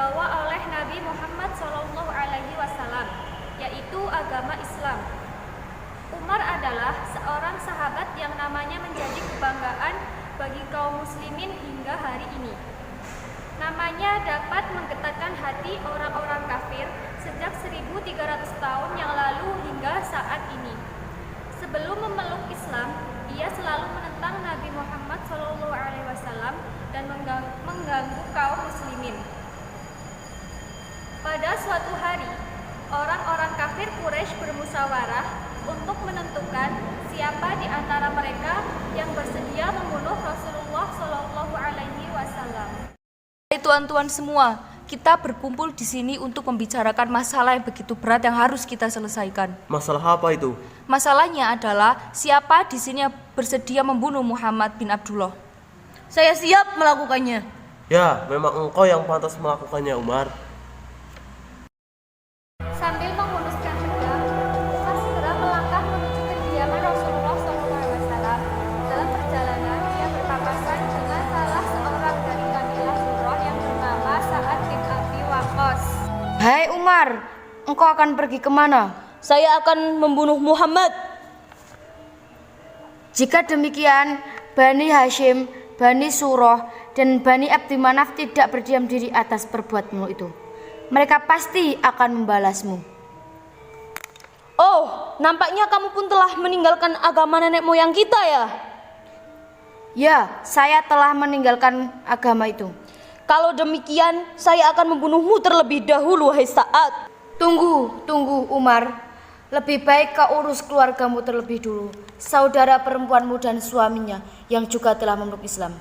dibawa oleh Nabi Muhammad SAW, yaitu agama Islam. Umar adalah seorang sahabat yang namanya menjadi kebanggaan bagi kaum muslimin hingga hari ini. Namanya dapat menggetarkan hati orang-orang kafir sejak 1300 tahun yang lalu hingga saat ini. Sebelum memeluk Islam, ia selalu menentang Nabi Muhammad SAW dan mengganggu kaum muslimin. Pada suatu hari, orang-orang kafir Quraisy bermusyawarah untuk menentukan siapa di antara mereka yang bersedia membunuh Rasulullah SAW. Tuan-tuan semua, kita berkumpul di sini untuk membicarakan masalah yang begitu berat yang harus kita selesaikan. Masalah apa itu? Masalahnya adalah siapa di sini yang bersedia membunuh Muhammad bin Abdullah. Saya siap melakukannya. Ya, memang engkau yang pantas melakukannya, Umar. Sambil menghunuskan pedang, Umar segera melangkah menuju kediaman Rasulullah SAW. Dalam perjalanan, dia berpapasan dengan salah seorang dari kabilah Zurrah yang bernama Sa'ad bin Abi Waqqas. Hai Umar, engkau akan pergi kemana? Saya akan membunuh Muhammad. Jika demikian, Bani Hashim, Bani Surah, dan Bani Abdi Manaf tidak berdiam diri atas perbuatanmu itu. Mereka pasti akan membalasmu. Oh, nampaknya kamu pun telah meninggalkan agama nenek moyang kita ya? Ya, saya telah meninggalkan agama itu. Kalau demikian, saya akan membunuhmu terlebih dahulu, wahai Sa'ad. Tunggu Umar. Lebih baik kau urus keluargamu terlebih dulu, saudara perempuanmu dan suaminya yang juga telah memeluk Islam.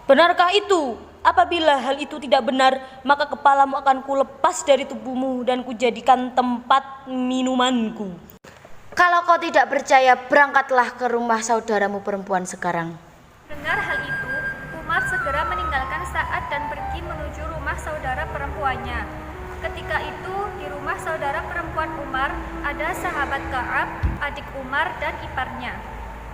Benarkah itu? Apabila hal itu tidak benar, maka kepalamu akan kulepas dari tubuhmu dan kujadikan tempat minumanku. Kalau kau tidak percaya, berangkatlah ke rumah saudaramu perempuan sekarang. Dengar hal itu, Umar segera meninggalkan Sa'ad dan pergi menuju rumah saudara perempuannya. Ketika itu, di rumah saudara perempuan Umar ada sahabat Ka'ab, adik Umar dan iparnya.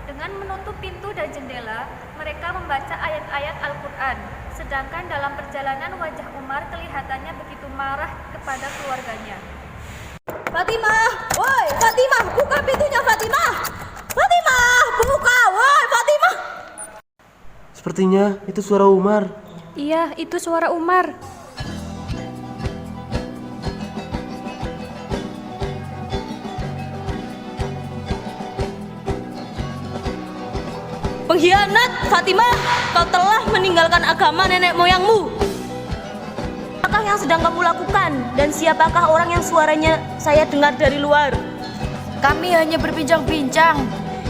Dengan menutup pintu dan jendela, mereka membaca ayat-ayat Al-Quran. Sedangkan dalam perjalanan wajah Umar kelihatannya begitu marah kepada keluarganya. Fatimah, woi Fatimah, buka pintunya Fatimah. Fatimah, buka, woi Fatimah. Sepertinya itu suara Umar. Iya, itu suara Umar. Pengkhianat, Fatimah, kau telah meninggalkan agama nenek moyangmu. Apakah yang sedang kamu lakukan? Dan siapakah orang yang suaranya saya dengar dari luar? Kami hanya berbincang-bincang.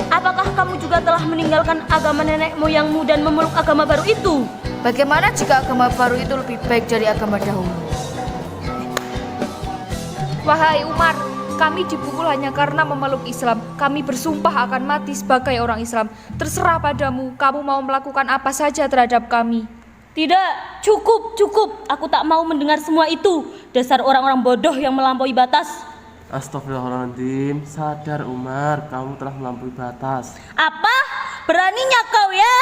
Apakah kamu juga telah meninggalkan agama nenek moyangmu dan memeluk agama baru itu? Bagaimana jika agama baru itu lebih baik dari agama dahulu? Wahai Umar, kami dipukul hanya karena memeluk Islam. Kami bersumpah akan mati sebagai orang Islam. Terserah padamu, kamu mau melakukan apa saja terhadap kami. Tidak, cukup. Aku tak mau mendengar semua itu. Dasar orang-orang bodoh yang melampaui batas. Astagfirullahaladzim, sadar Umar, kamu telah melampaui batas. Apa? Beraninya kau ya?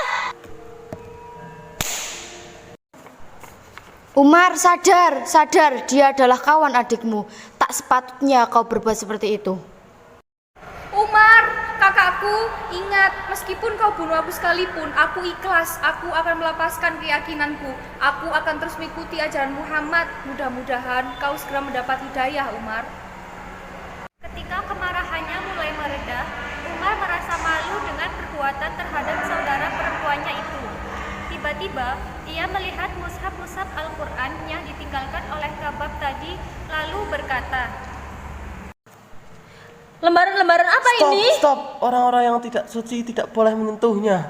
Umar, sadar, dia adalah kawan adikmu. Tak sepatutnya kau berbuat seperti itu. Umar, kakakku, ingat, meskipun kau bunuh aku sekalipun, aku ikhlas. Aku akan melepaskan keyakinanku. Aku akan terus mengikuti ajaran Muhammad. Mudah-mudahan kau segera mendapat hidayah, Umar. Ketika kemarahannya mulai mereda, Umar merasa malu dengan perbuatan terhadap saudara perempuannya itu. Tiba-tiba, ia melihat mushaf Al-Quran yang ditinggalkan oleh Kabab tadi, lalu berkata, Lembaran-lembaran apa ini? Stop, orang-orang yang tidak suci tidak boleh menyentuhnya.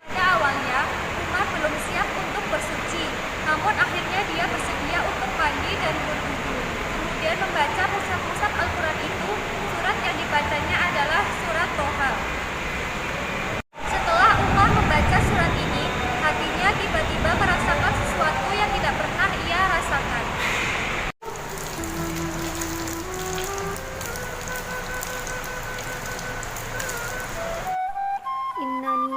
pada awalnya, Umar belum siap untuk bersuci, namun akhirnya dia bersedia untuk mandi dan berwudu. Kemudian membaca mushaf Al-Quran itu, surat yang dibacanya adalah surat Toha. Setelah Umar membaca surat ini, hatinya tiba-tiba merasakan sesuatu yang tidak pernah ia rasakan. Innani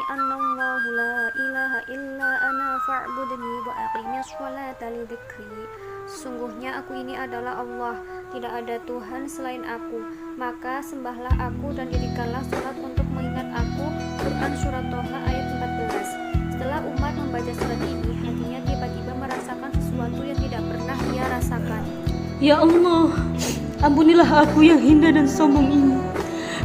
aqimi sholata li dzikri. Sesungguhnya aku ini adalah Allah, tidak ada Tuhan selain aku. Maka sembahlah aku dan dirikanlah sholat untuk mengingat aku. Quran Surat Toha ayat 14. Setelah Umar membaca surat ini, hatinya tiba-tiba merasakan sesuatu yang tidak pernah ia rasakan. Ya Allah, ampunilah aku yang hina dan sombong ini.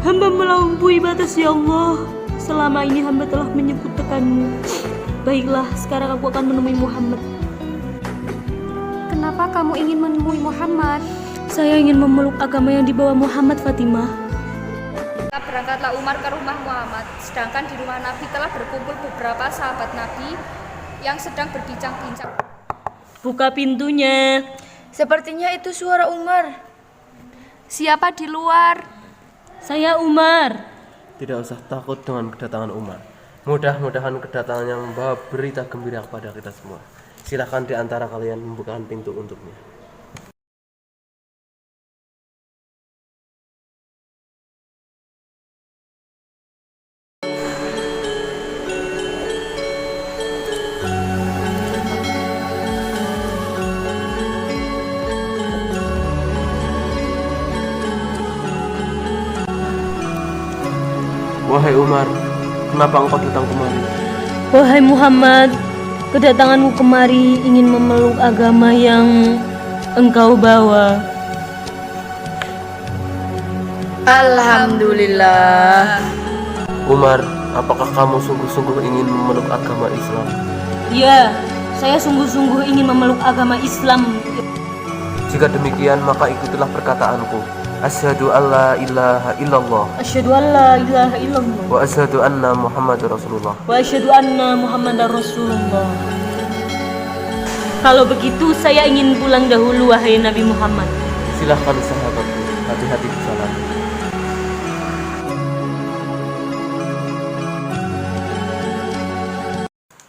Hamba melampaui batas ya Allah. Selama ini hamba telah menyekutukanmu. Baiklah, sekarang aku akan menemui Muhammad. Kenapa kamu ingin menemui Muhammad? Saya ingin memeluk agama yang dibawa Muhammad, Fatimah. Berangkatlah Umar ke rumah Muhammad, sedangkan di rumah Nabi telah berkumpul beberapa sahabat Nabi yang sedang berbincang-bincang. Buka pintunya. Sepertinya itu suara Umar. Siapa di luar? Saya Umar. Tidak usah takut dengan kedatangan Umar. Mudah-mudahan kedatangannya membawa berita gembira kepada kita semua. Silakan di antara kalian membukakan pintu untuknya. Wahai Umar, kenapa engkau datang kemari? Wahai Muhammad, kedatanganku kemari ingin memeluk agama yang engkau bawa. Alhamdulillah. Umar, apakah kamu sungguh-sungguh ingin memeluk agama Islam? Ya, saya sungguh-sungguh ingin memeluk agama Islam. Jika demikian, maka ikutilah perkataanku. Asyhadu alla ilaha illallah Asyhadu an la ilaha illallah wa asyhadu anna Muhammadar Rasulullah. wa asyhadu anna Muhammadar Rasulullah. Kalau begitu, saya ingin pulang dahulu, wahai Nabi Muhammad. Silahkan sahabatku, hati-hati di jalan.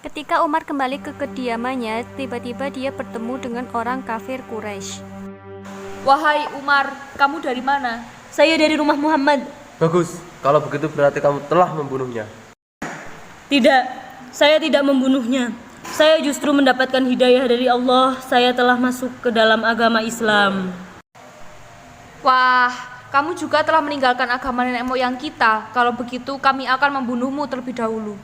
Ketika Umar kembali ke kediamannya, tiba-tiba dia bertemu dengan orang kafir Quraisy. Wahai Umar, kamu dari mana? Saya dari rumah Muhammad. Bagus, kalau begitu berarti kamu telah membunuhnya. Tidak, saya tidak membunuhnya. Saya justru mendapatkan hidayah dari Allah. Saya telah masuk ke dalam agama Islam. Wah, kamu juga telah meninggalkan agama nenek moyang kita. Kalau begitu, kami akan membunuhmu terlebih dahulu.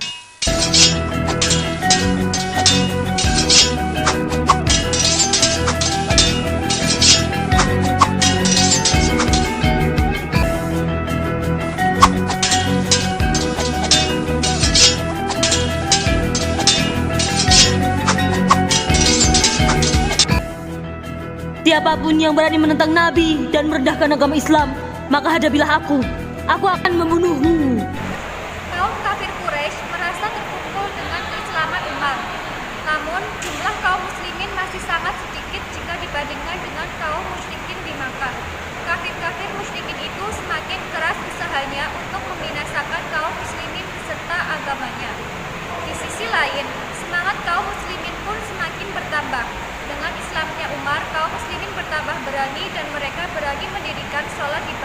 Siapapun yang berani menentang Nabi dan merendahkan agama Islam, maka hadapilah aku. Aku akan membunuhmu. Kaum kafir Quraisy merasa terpukul dengan keislaman Umar. Namun, jumlah kaum muslimin masih sangat sedikit jika dibandingkan dengan kaum musyrikin di Makkah. Kafir-kafir musyrikin itu semakin keras usahanya untuk membinasakan kaum muslimin beserta agamanya. Di sisi lain, semangat kaum muslimin pun semakin bertambah. Dengan Islamnya Umar, kaum muslimin bertambah berani dan mereka berani mendirikan sholat di